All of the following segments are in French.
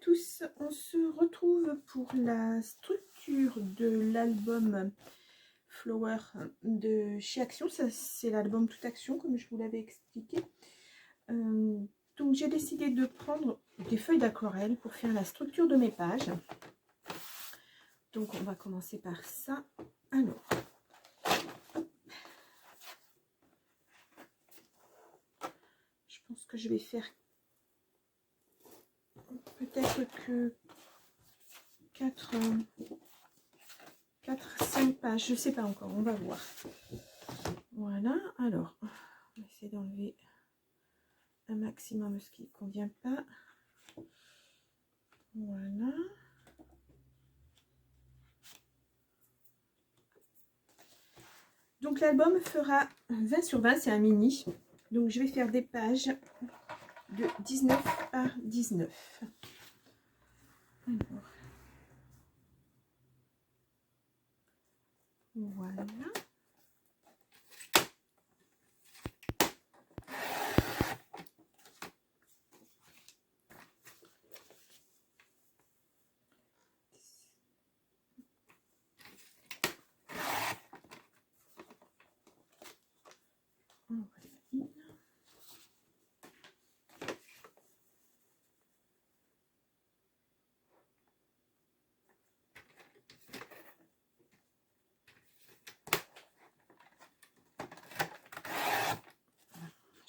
tous, on se retrouve pour la structure de l'album Flower de chez Action. Ça, c'est l'album Toute Action, comme je vous l'avais expliqué. Donc j'ai décidé de prendre des feuilles d'aquarelle pour faire la structure de mes pages. Donc on va commencer par ça. Alors, je pense que je vais faire peut-être que 4-5 pages, je sais pas encore, on va voir. Voilà, alors on va essayer d'enlever un maximum ce qui ne convient pas. Voilà. Donc l'album fera 20 sur 20, c'est un mini. Donc je vais faire des pages de 19 par 19. Alors, voilà.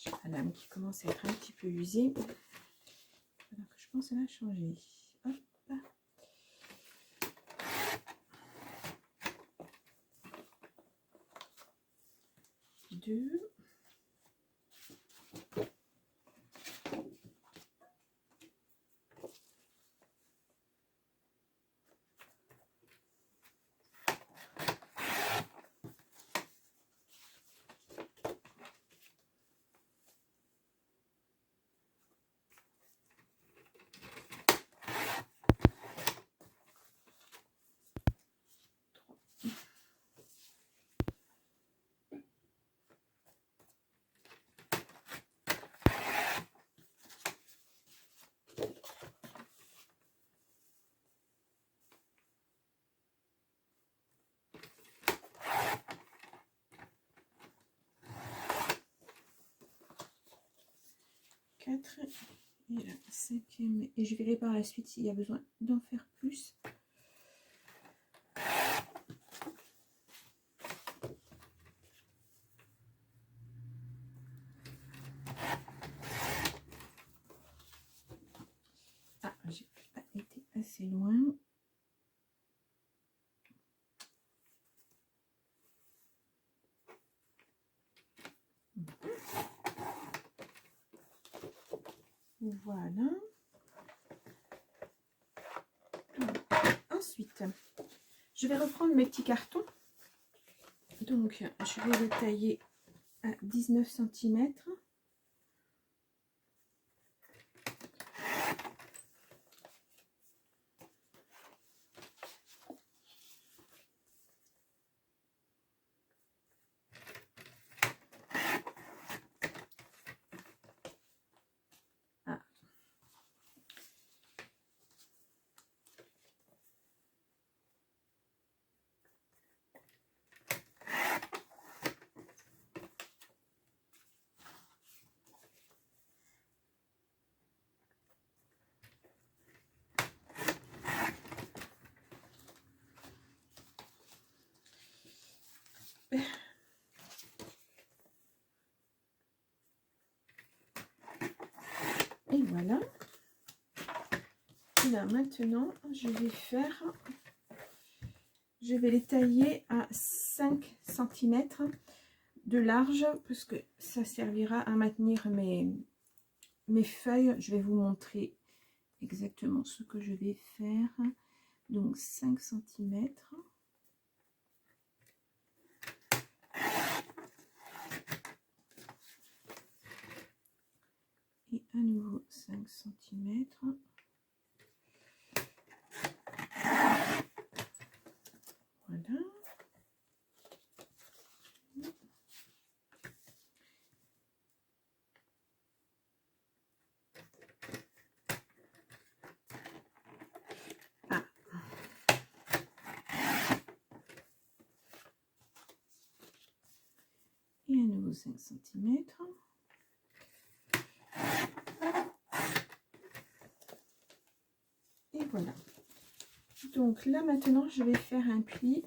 J'ai la lame qui commence à être un petit peu usée. Alors que je pense qu'elle a changé. Hop. 2. Et la 5e, et je verrai par la suite s'il y a besoin d'en faire plus. Ah, j'ai pas été assez loin. Voilà. Ensuite, je vais reprendre mes petits cartons. Donc, je vais le tailler à 19 cm. Ah. Et voilà. Et là, maintenant, je vais les tailler à 5 cm de large, parce que ça servira à maintenir mes feuilles. Je vais vous montrer exactement ce que je vais faire. Donc 5 cm. Et à nouveau 5 cm. Voilà. nouveau 5 cm. Et voilà. Donc là maintenant je vais faire un pli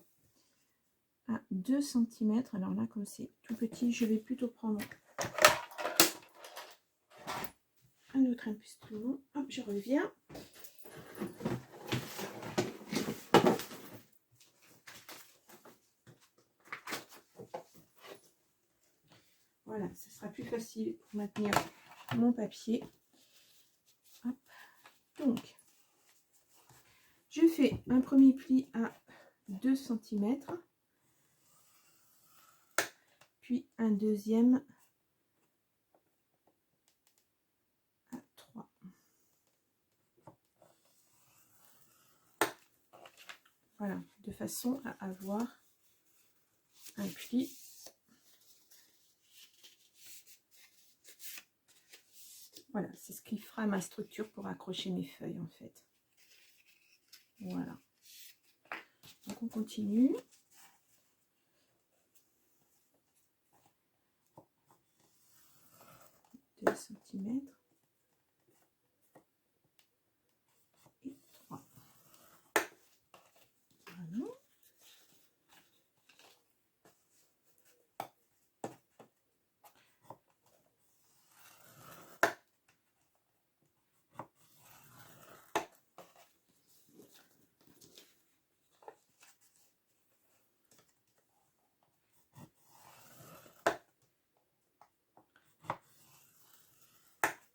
à 2 cm. Alors là comme c'est tout petit, je vais plutôt prendre un autre instrument. Hop, je reviens. Voilà, ce sera plus facile pour maintenir mon papier. Hop. Donc, je fais un premier pli à 2 cm, puis un deuxième à 3. Voilà, de façon à avoir un pli voilà, c'est ce qui fera ma structure pour accrocher mes feuilles en fait. Voilà. Donc on continue. Deux centimètres et 3. Voilà.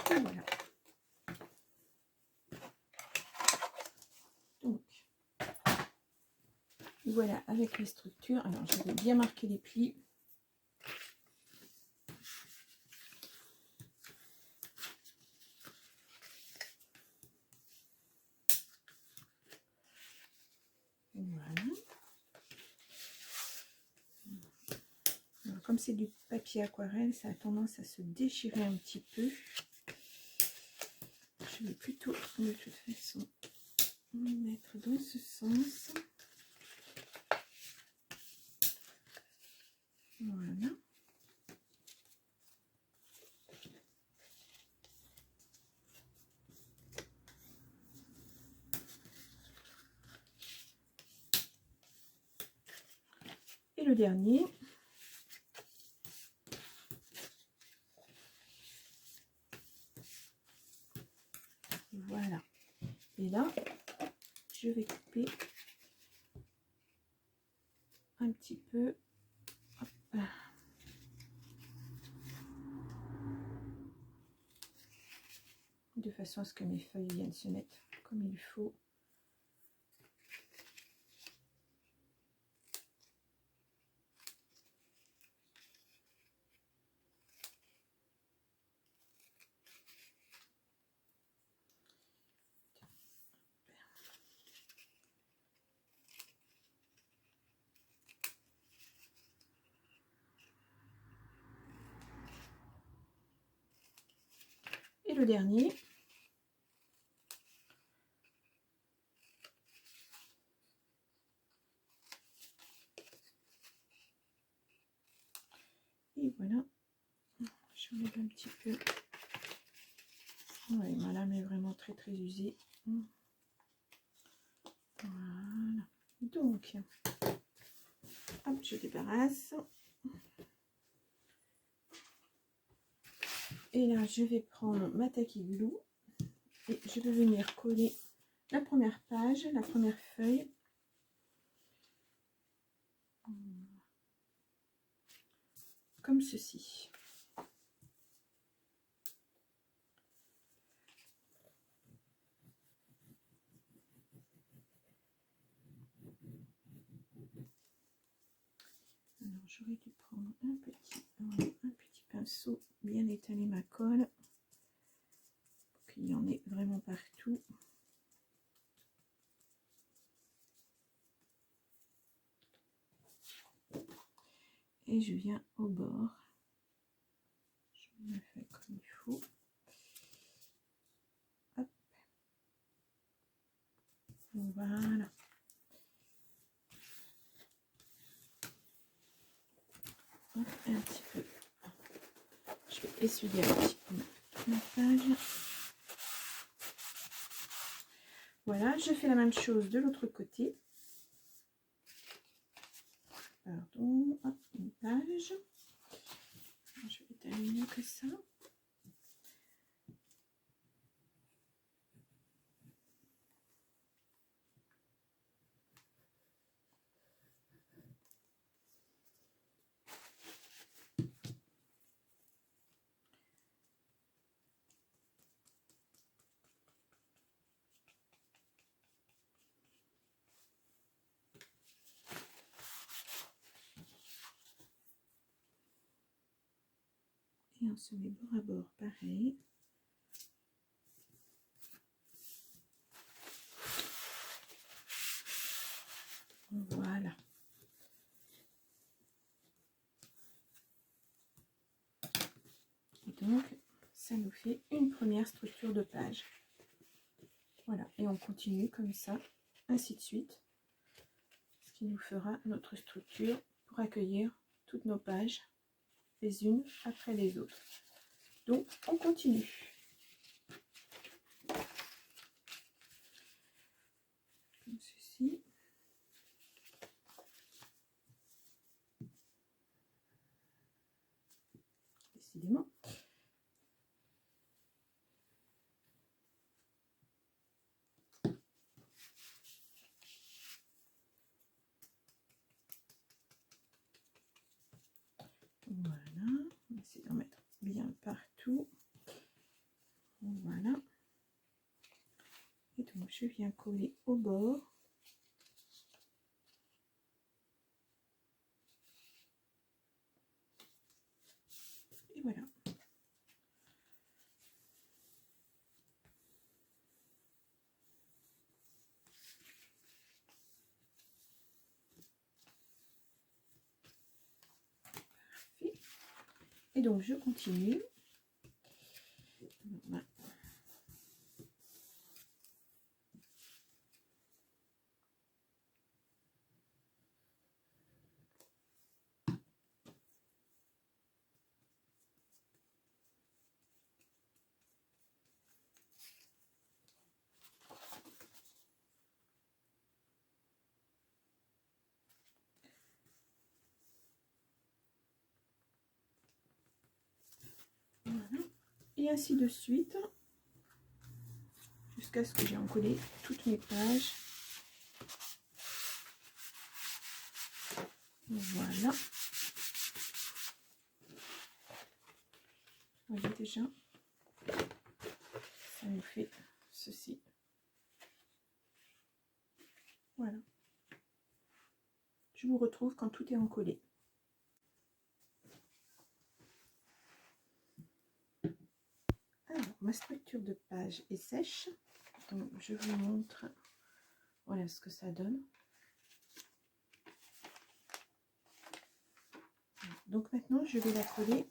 Et voilà. Donc, voilà avec les structures. Alors, je vais bien marquer les plis. Voilà. Alors, comme c'est du papier aquarelle, ça a tendance à se déchirer un petit peu. Je vais plutôt, de toute façon, me mettre dans ce sens. Voilà. Et le dernier. Voilà. Et là, je vais couper un petit peu. Hop. De façon à ce que mes feuilles viennent se mettre comme il faut. Et le dernier. Et voilà. J'enlève un petit peu. Ouais, ma lame est vraiment très très usée. Voilà. Donc, hop, je débarrasse. Et là, je vais prendre ma tacky glue et je vais venir coller la première page, la première feuille. Comme ceci. Alors, j'aurais dû prendre un petit pinceau, bien étaler ma colle, pour qu'il y en ait vraiment partout. Et je viens au bord. Je me fais comme il faut. Hop. Voilà. Hop, un petit peu essuie-glace. La page. Voilà, je fais la même chose de l'autre côté. Pardon, hop, une page. Je vais terminer que ça. Et on se met bord à bord, pareil. Voilà. Et donc, ça nous fait une première structure de page. Voilà. Et on continue comme ça, ainsi de suite. Ce qui nous fera notre structure pour accueillir toutes nos pages, les unes après les autres. Donc, on continue. Comme ceci. Décidément. Voilà, on va essayer d'en mettre bien partout. Voilà. Et donc je viens coller au bord. Et voilà. Parfait. Et donc je continue. Voilà. Et ainsi de suite, jusqu'à ce que j'ai encollé toutes mes pages. Voilà. Vous voyez déjà, ça nous fait ceci. Voilà. Je vous retrouve quand tout est encollé. Alors, ma structure de page est sèche. Donc, je vous montre voilà ce que ça donne. Donc maintenant, je vais la coller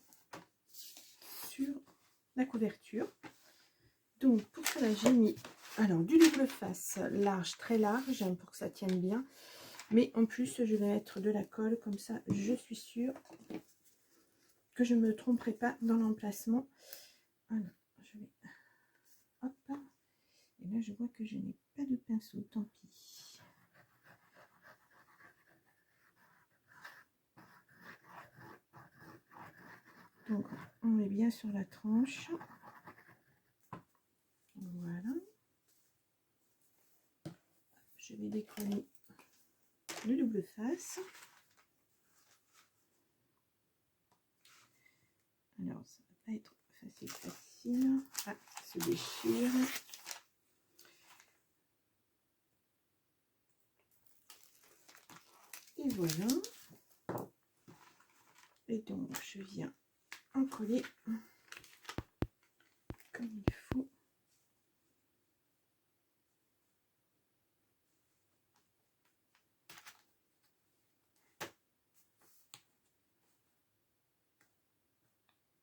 sur la couverture. Donc pour cela, j'ai mis alors du double face large, très large, pour que ça tienne bien. Mais en plus, je vais mettre de la colle, comme ça, je suis sûre que je ne me tromperai pas dans l'emplacement. Alors, je vais... Hop. Et là, je vois que je n'ai pas de pinceau, tant pis. Donc, on met bien sur la tranche. Voilà. Je vais décoller le double face. Alors, ça va pas être facile. Ah, ça se déchire. Et voilà. Et donc, je viens en coller comme il faut.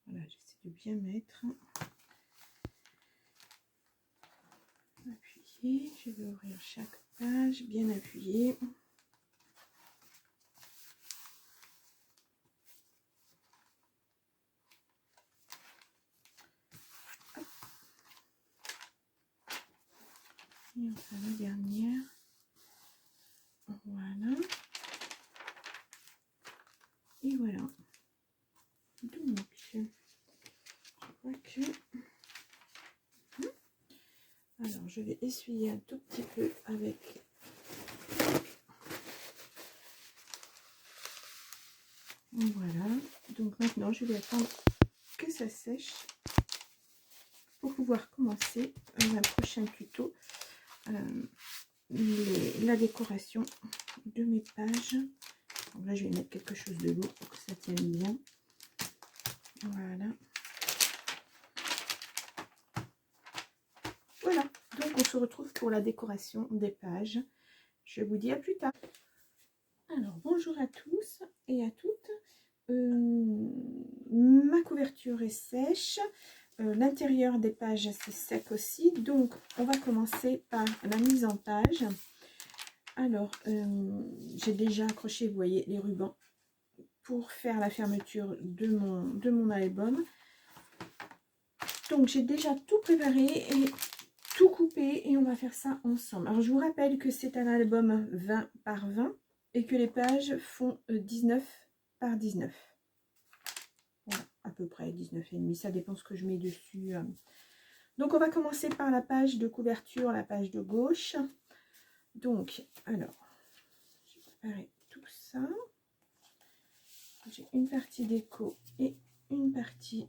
Voilà, j'essaie de bien mettre. Appuyer, je vais ouvrir chaque page, bien appuyer. Et enfin la dernière. Voilà. Et voilà. Donc, je crois que... Alors, je vais essuyer un tout petit peu avec... Voilà. Donc maintenant, je vais attendre que ça sèche pour pouvoir commencer un prochain tuto. La décoration de mes pages. Donc là, je vais mettre quelque chose de lourd pour que ça tienne bien. Voilà. Voilà. Donc, on se retrouve pour la décoration des pages. Je vous dis à plus tard. Alors, bonjour à tous et à toutes. Ma couverture est sèche. L'intérieur des pages, c'est sec aussi. Donc, on va commencer par la mise en page. Alors, j'ai déjà accroché, vous voyez, les rubans pour faire la fermeture de mon album. Donc, j'ai déjà tout préparé et tout coupé et on va faire ça ensemble. Alors, je vous rappelle que c'est un album 20 par 20 et que les pages font 19 par 19. Voilà, à peu près 19,5. Ça dépend ce que je mets dessus. Donc, on va commencer par la page de couverture, la page de gauche. Donc, alors, j'ai préparé tout ça. J'ai une partie déco et une partie...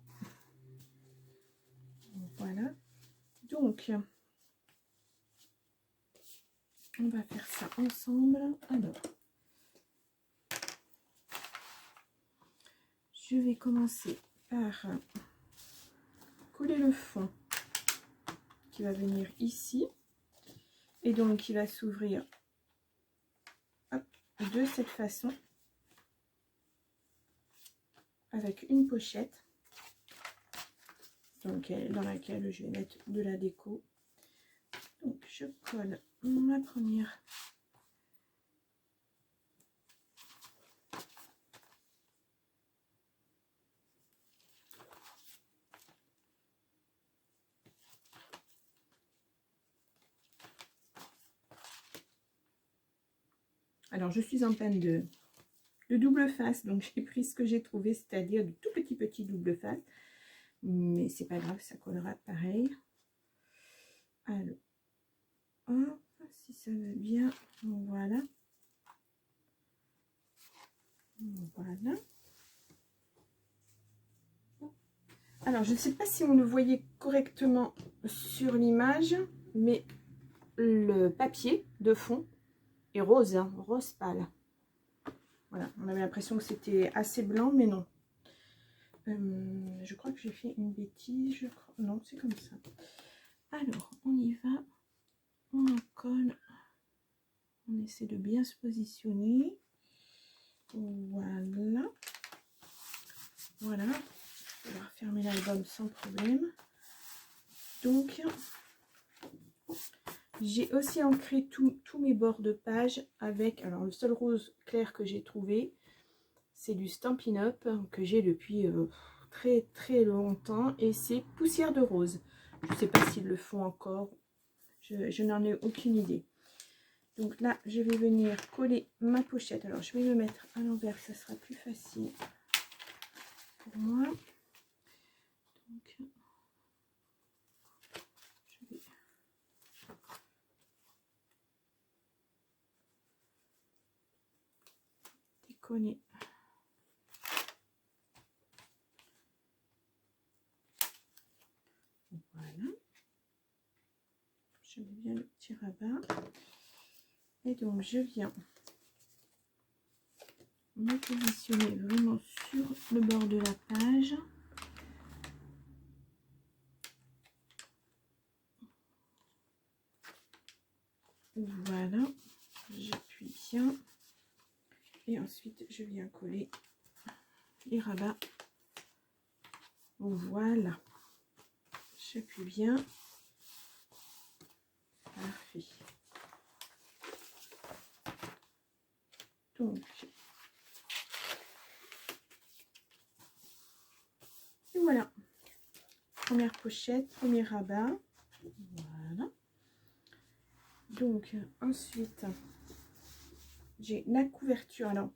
Voilà. Donc, on va faire ça ensemble. Alors, je vais commencer par coller le fond qui va venir ici. Et donc, qui va s'ouvrir de cette façon. Avec une pochette. Donc, dans laquelle je vais mettre de la déco. Donc, je colle ma première. Alors, je suis en panne de double face, donc j'ai pris ce que j'ai trouvé, c'est-à-dire de tout petit double face. Mais c'est pas grave, ça collera pareil. Alors, hop, si ça va bien, voilà. Voilà. Alors, je ne sais pas si on le voyait correctement sur l'image, mais le papier de fond est rose, hein, rose pâle. Voilà, on avait l'impression que c'était assez blanc, mais non. Je crois que j'ai fait une bêtise. Je crois... Non, c'est comme ça. Alors, on y va. On en colle. On essaie de bien se positionner. Voilà. Voilà. Je vais refermer l'album sans problème. Donc, j'ai aussi ancré tous mes bords de page avec... Alors, le seul rose clair que j'ai trouvé, c'est du Stampin' Up que j'ai depuis très longtemps. Et c'est Poussière de rose. Je ne sais pas s'ils le font encore. Je n'en ai aucune idée. Donc là, je vais venir coller ma pochette. Alors, je vais me mettre à l'envers, ça sera plus facile pour moi. Donc, je vais décoller. Voilà. Je mets bien le petit rabat. Et donc, je viens me positionner vraiment sur le bord de la page. Voilà, j'appuie bien. Et ensuite, je viens coller les rabats. Voilà. J'appuie bien. Parfait. Donc, et voilà. Première pochette, premier rabat. Voilà. Donc ensuite, j'ai la couverture. Alors,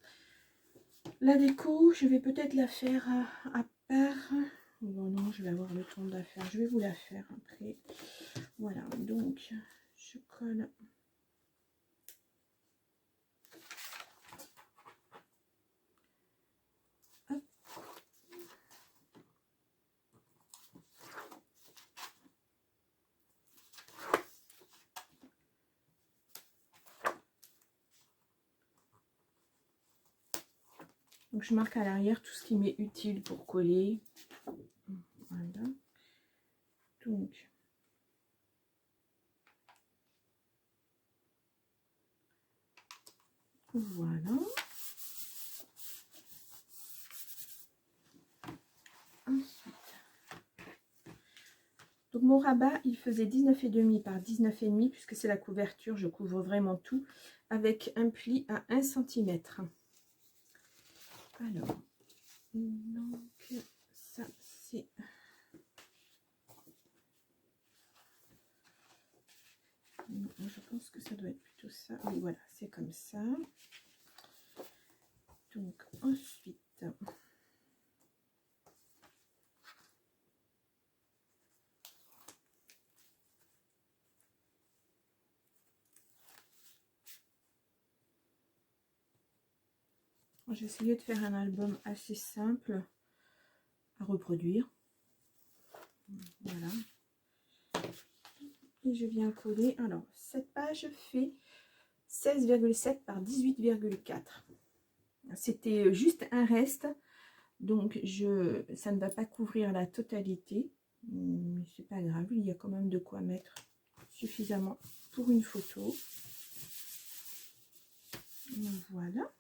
la déco, je vais peut-être la faire à part. Bon, non, je vais avoir le temps de la faire. Je vais vous la faire après. Voilà, donc je colle. Hop. Donc je marque à l'arrière tout ce qui m'est utile pour coller. Voilà. Donc voilà. Ensuite, donc mon rabat, il faisait 19,5 par 19,5 puisque c'est la couverture, je couvre vraiment tout avec un pli à 1 cm. Alors, donc ça c'est... Je pense que ça doit être plutôt ça. Oui, voilà, c'est comme ça. Donc ensuite, j'ai essayé de faire un album assez simple à reproduire. Voilà. Et je viens coller. Alors, cette page fait 16,7 par 18,4. C'était juste un reste. Donc, ça ne va pas couvrir la totalité. Mais c'est pas grave. Il y a quand même de quoi mettre suffisamment pour une photo. Voilà.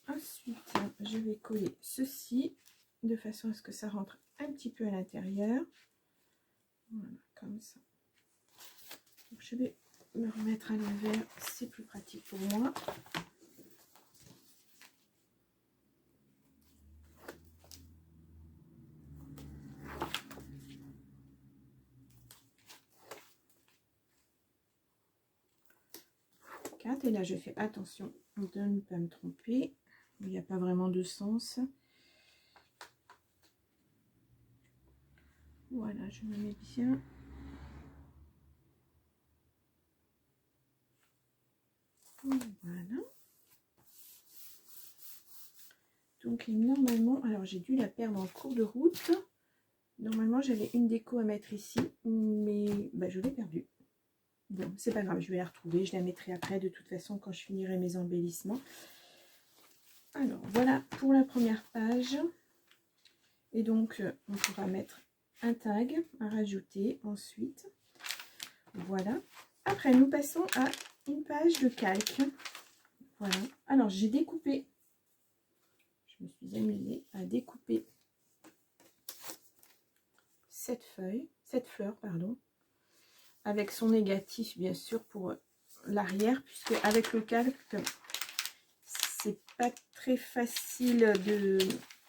Ensuite, je vais coller ceci de façon à ce que ça rentre un petit peu à l'intérieur. Voilà, comme ça. Donc, je vais me remettre à l'envers, c'est plus pratique pour moi. Et là, je fais attention de ne pas me tromper. Il n'y a pas vraiment de sens. Voilà, je me mets bien. Voilà. Donc normalement, alors j'ai dû la perdre en cours de route. Normalement, j'avais une déco à mettre ici, mais bah, je l'ai perdue. Bon, c'est pas grave, je vais la retrouver. Je la mettrai après de toute façon quand je finirai mes embellissements. Alors, voilà pour la première page. Et donc, on pourra mettre un tag à rajouter ensuite. Voilà. Après, nous passons à une page de calque. Voilà. Alors, j'ai découpé. Je me suis amusée à découper cette fleur, pardon, avec son négatif, bien sûr, pour l'arrière, puisque avec le calque, c'est pas très facile de...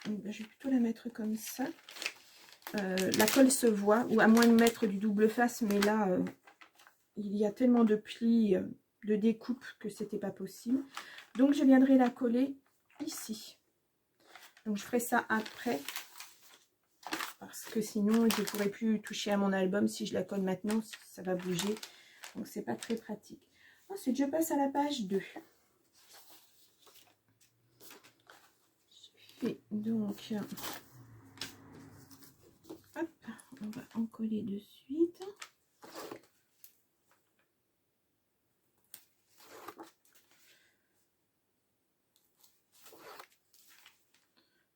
Je vais plutôt la mettre comme ça. La colle se voit, ou à moins de mettre du double face, mais là, il y a tellement de plis de découpe que c'était pas possible. Donc, je viendrai la coller ici. Donc, je ferai ça après, parce que sinon, je ne pourrai plus toucher à mon album. Si je la colle maintenant, ça va bouger. Donc, c'est pas très pratique. Ensuite, je passe à la page 2. Je fais donc... Hop, on va en coller de suite.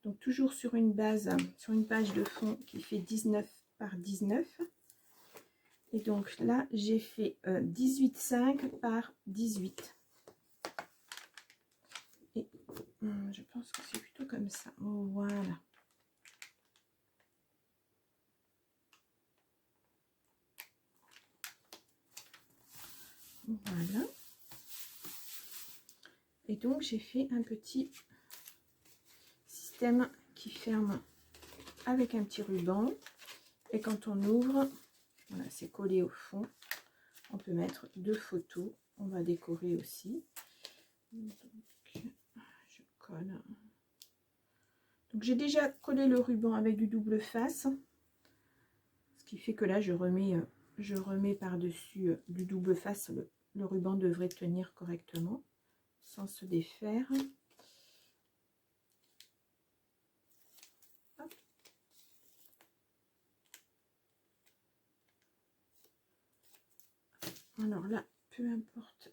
Donc toujours sur une base, sur une page de fond qui fait 19 par 19. Et donc là, j'ai fait 18,5 par 18. Et je pense que c'est plutôt comme ça. Oh, voilà. Voilà. Et donc j'ai fait un petit système qui ferme avec un petit ruban. Et quand on ouvre, voilà, c'est collé au fond. on peut mettre 2 photos. On va décorer aussi. Donc, je colle. Donc j'ai déjà collé le ruban avec du double face. Ce qui fait que là, je remets par-dessus du double face. Le ruban devrait tenir correctement sans se défaire. Hop. Alors là, peu importe.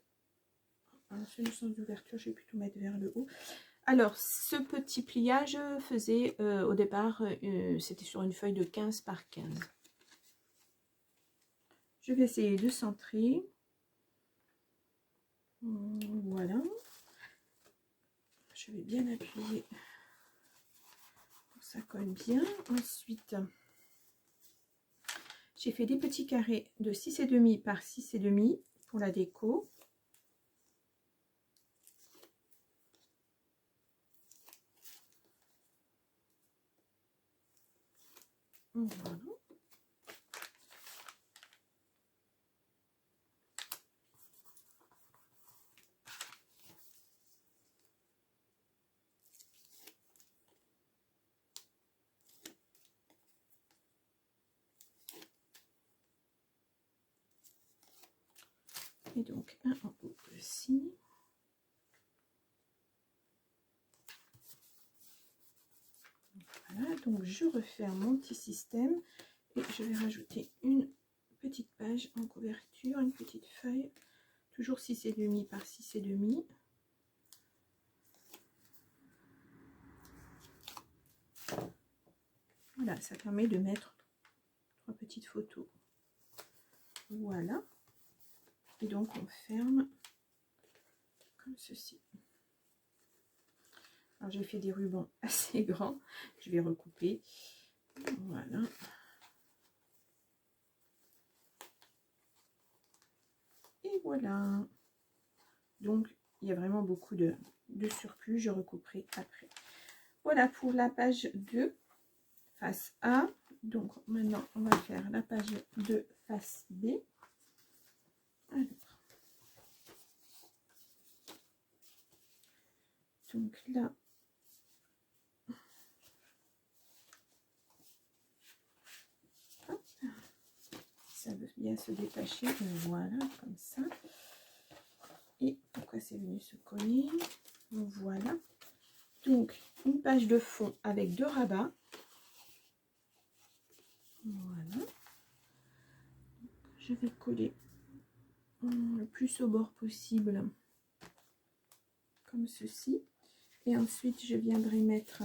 C'est le sens d'ouverture, je vais plutôt mettre vers le haut. Alors, ce petit pliage faisait au départ, c'était sur une feuille de 15 par 15. Je vais essayer de centrer. Voilà. Je vais bien appuyer pour que ça colle bien. Ensuite, j'ai fait des petits carrés de 6,5 par 6,5 pour la déco. Voilà. Et donc un en haut aussi. Voilà, donc je referme mon petit système et je vais rajouter une petite page en couverture, une petite feuille, toujours 6,5 par 6,5. Voilà, ça permet de mettre 3 petites photos. Voilà. Et donc on ferme comme ceci. Alors j'ai fait des rubans assez grands, je vais recouper. Voilà. Et voilà. Donc il y a vraiment beaucoup de surplus, je recouperai après. Voilà pour la page 2, face A. Donc maintenant on va faire la page 2, face B. Alors. Donc là, hop, ça veut bien se détacher, voilà, comme ça. Et pourquoi c'est venu se coller? Voilà. Donc, une page de fond avec 2 rabats. Voilà. Je vais coller le plus au bord possible, comme ceci. Et ensuite, je viendrai mettre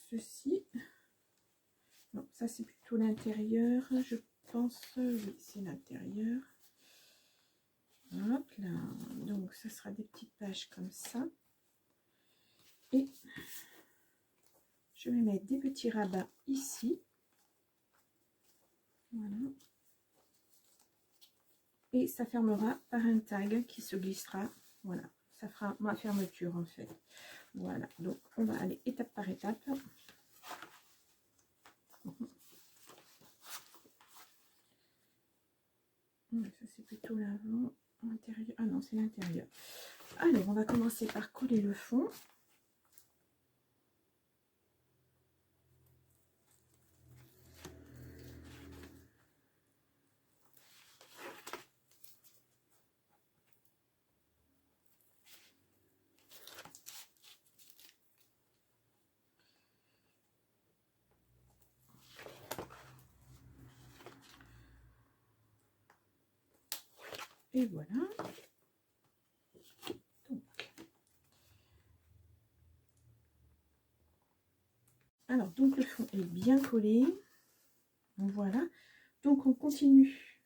ceci. Non, ça c'est plutôt l'intérieur, je pense. Oui, c'est l'intérieur. Hop là. Donc, ce sera des petites pages comme ça. Et je vais mettre des petits rabats ici. Voilà. Et ça fermera par un tag qui se glissera. Voilà, ça fera ma fermeture en fait. Voilà, donc on va aller étape par étape. Ça c'est plutôt l'avant, l'intérieur. Ah non, c'est l'intérieur. Alors, on va commencer par coller le fond. Et voilà. Donc le fond est bien collé. Voilà. Donc on continue.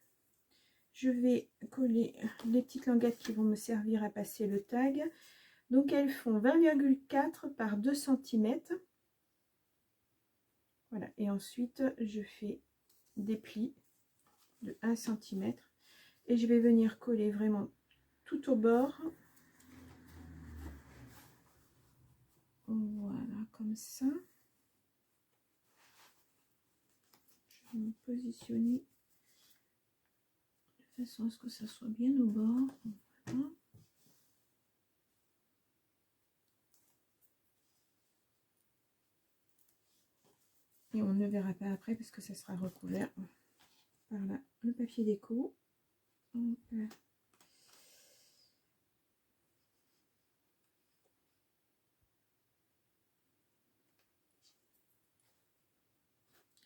Je vais coller les petites languettes qui vont me servir à passer le tag. Donc elles font 20,4 par 2 cm. Voilà. Et ensuite je fais des plis de 1 cm. Et je vais venir coller vraiment tout au bord. Voilà, comme ça. Je me positionner de façon à ce que ça soit bien au bord. Voilà. Et on ne le verra pas après parce que ça sera recouvert par là, le papier déco. Voilà.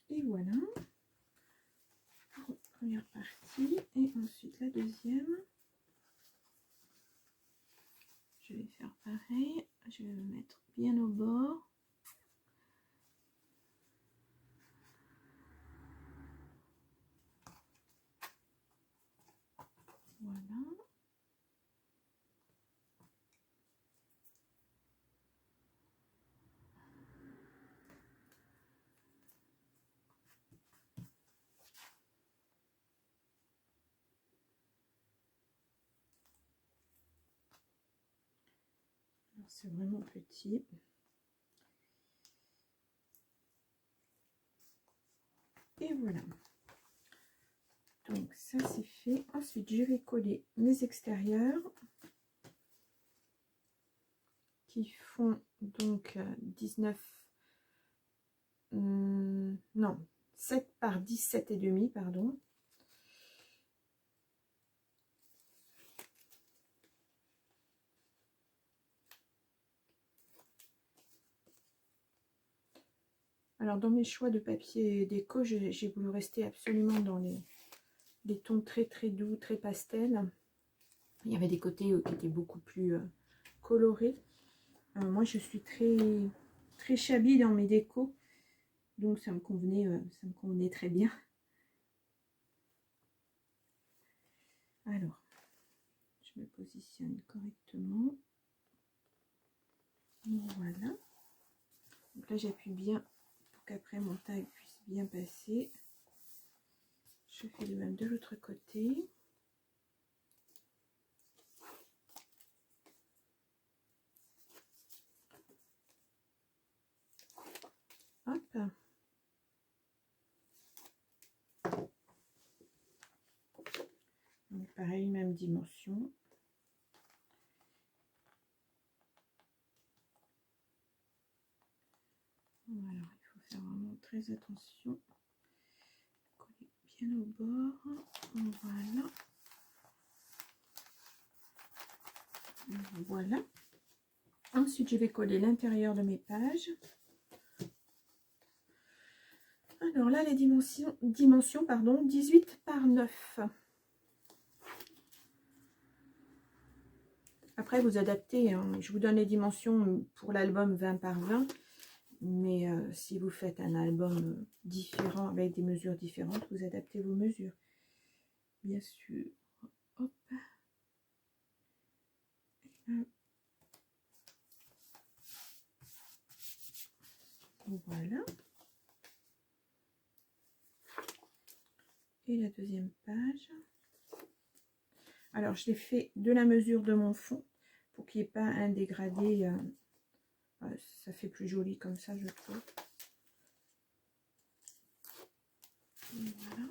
Et voilà. Première partie. Et ensuite la deuxième. Je vais faire pareil. Je vais le mettre bien au bord. Voilà. C'est vraiment petit. Et voilà. Donc ça c'est fait. Ensuite je vais coller mes extérieurs qui font donc 19, non, 7 par 17 et demi, pardon. Alors dans mes choix de papier déco, j'ai voulu rester absolument dans les tons très très doux, très pastel. Il y avait des côtés qui étaient beaucoup plus colorés. Moi je suis très shabby dans mes décos, donc ça me convenait très bien. Alors, je me positionne correctement. Voilà. Donc là j'appuie bien pour qu'après mon tag puisse bien passer. Je fais le même de l'autre côté. Hop. Donc pareil, même dimension. Voilà, il faut faire vraiment très attention. Coller bien au bord. Voilà. Voilà. Ensuite, je vais coller l'intérieur de mes pages. Alors là, les dimensions pardon, 18 par 9. Après, vous adaptez. Hein. Je vous donne les dimensions pour l'album 20 par 20. Mais si vous faites un album différent, avec des mesures différentes, vous adaptez vos mesures. Bien sûr. Hop. Voilà. Et la deuxième page. Alors, je l'ai fait de la mesure de mon fond pour qu'il n'y ait pas un dégradé. Ça fait plus joli comme ça, je trouve. Voilà.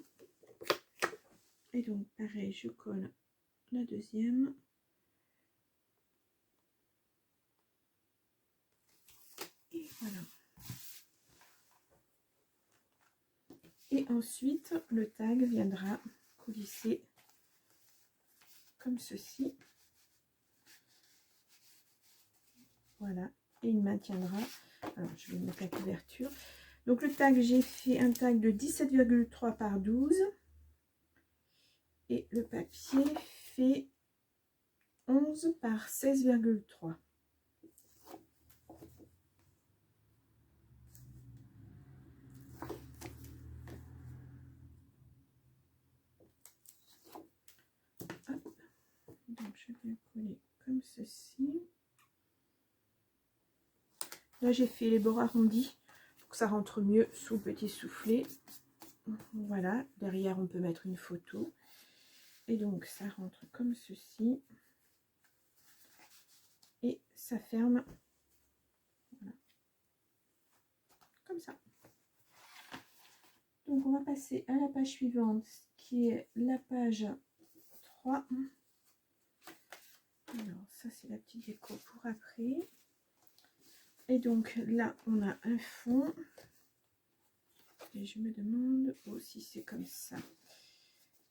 Et donc, pareil, je colle la deuxième. Et voilà. Et ensuite, le tag viendra coulisser comme ceci. Voilà. Et il maintiendra. Alors, je vais mettre la couverture. Donc, le tag, j'ai fait un tag de 17,3 par 12. Et le papier fait 11 par 16,3. Donc je vais coller comme ceci. Là j'ai fait les bords arrondis pour que ça rentre mieux sous le petit soufflet. Voilà, derrière on peut mettre une photo. Et donc ça rentre comme ceci. Et ça ferme. Voilà. Comme ça. Donc on va passer à la page suivante, qui est la page 3. Alors ça c'est la petite déco pour après. Et donc là on a un fond. Et je me demande si c'est comme ça.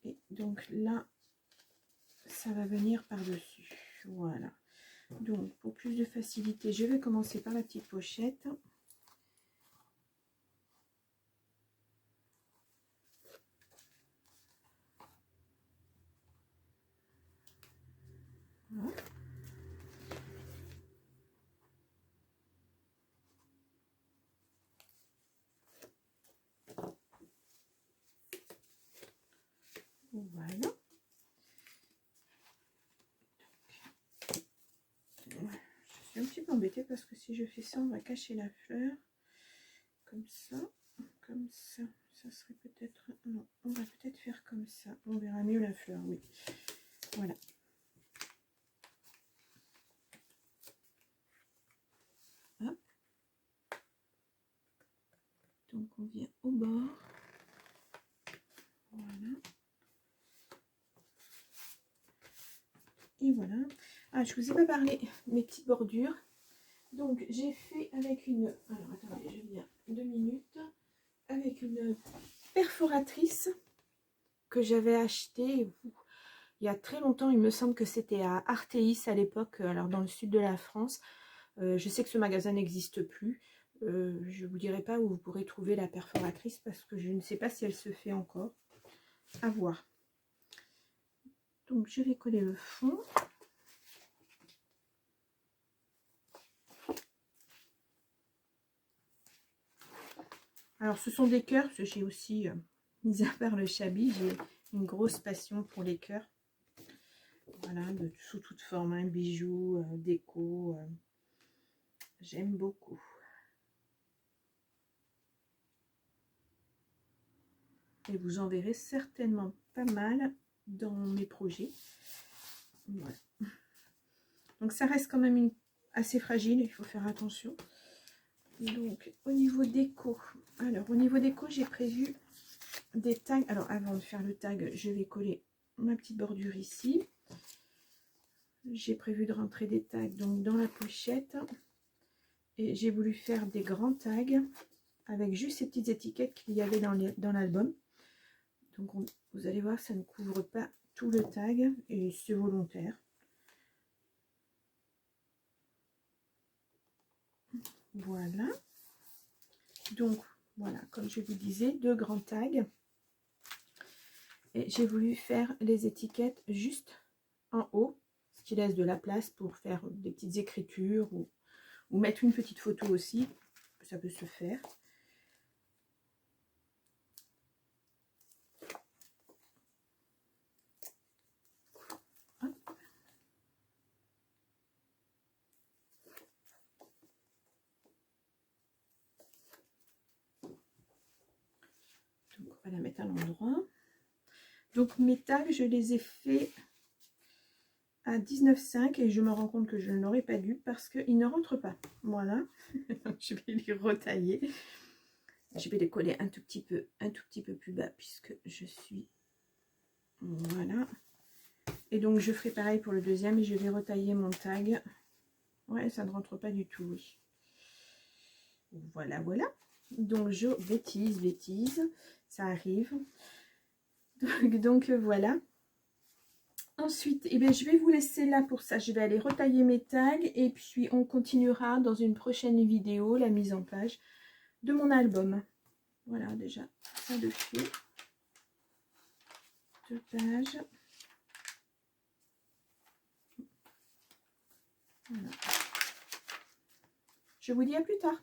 Et donc là, ça va venir par-dessus. Voilà. Donc pour plus de facilité, je vais commencer par la petite pochette. Voilà. Voilà. Je suis un petit peu embêtée parce que si je fais ça, on va cacher la fleur. Comme ça. Comme ça. Ça serait peut-être... Non, on va peut-être faire comme ça. On verra mieux la fleur, oui. Voilà. Hop. Donc on vient au bord. Voilà. Et voilà. Ah, je vous ai pas parlé mes petites bordures. Donc j'ai fait avec une... Alors attendez, je viens 2 minutes. Avec une perforatrice que j'avais achetée il y a très longtemps. Il me semble que c'était à Artéis à l'époque, alors dans le sud de la France. Je sais que ce magasin n'existe plus. Je ne vous dirai pas où vous pourrez trouver la perforatrice parce que je ne sais pas si elle se fait encore. À voir. Donc je vais coller le fond. Alors ce sont des cœurs, parce que j'ai aussi, mis à part le chablis, j'ai une grosse passion pour les cœurs. Voilà, sous toute forme, hein, bijoux, déco, j'aime beaucoup. Et vous en verrez certainement pas mal dans mes projets. Voilà. Donc ça reste quand même assez fragile, il faut faire attention. Donc au niveau déco, j'ai prévu des tags. Alors avant de faire le tag, je vais coller ma petite bordure ici. J'ai prévu de rentrer des tags donc dans la pochette. Et j'ai voulu faire des grands tags avec juste ces petites étiquettes qu'il y avait dans l'album. Donc vous allez voir, ça ne couvre pas tout le tag et c'est volontaire. Voilà. Donc voilà, comme je vous disais, 2 grands tags. Et j'ai voulu faire les étiquettes juste en haut, ce qui laisse de la place pour faire des petites écritures ou mettre une petite photo aussi. Ça peut se faire. Donc on va la mettre à l'endroit. Donc mes tags, je les ai fait à 19,5 et je me rends compte que je ne l'aurais pas dû parce qu'ils ne rentrent pas. Voilà. Je vais les retailler. Je vais les coller un tout petit peu plus bas puisque je suis... Voilà. Et donc je ferai pareil pour le deuxième et je vais retailler mon tag. Ouais, ça ne rentre pas du tout, oui. Voilà, voilà. Donc je bêtise, ça arrive. Donc voilà. Ensuite, eh bien, je vais vous laisser là pour ça. Je vais aller retailler mes tags et puis on continuera dans une prochaine vidéo la mise en page de mon album. Voilà, déjà, ça de fait. 2 pages. Voilà. Je vous dis à plus tard.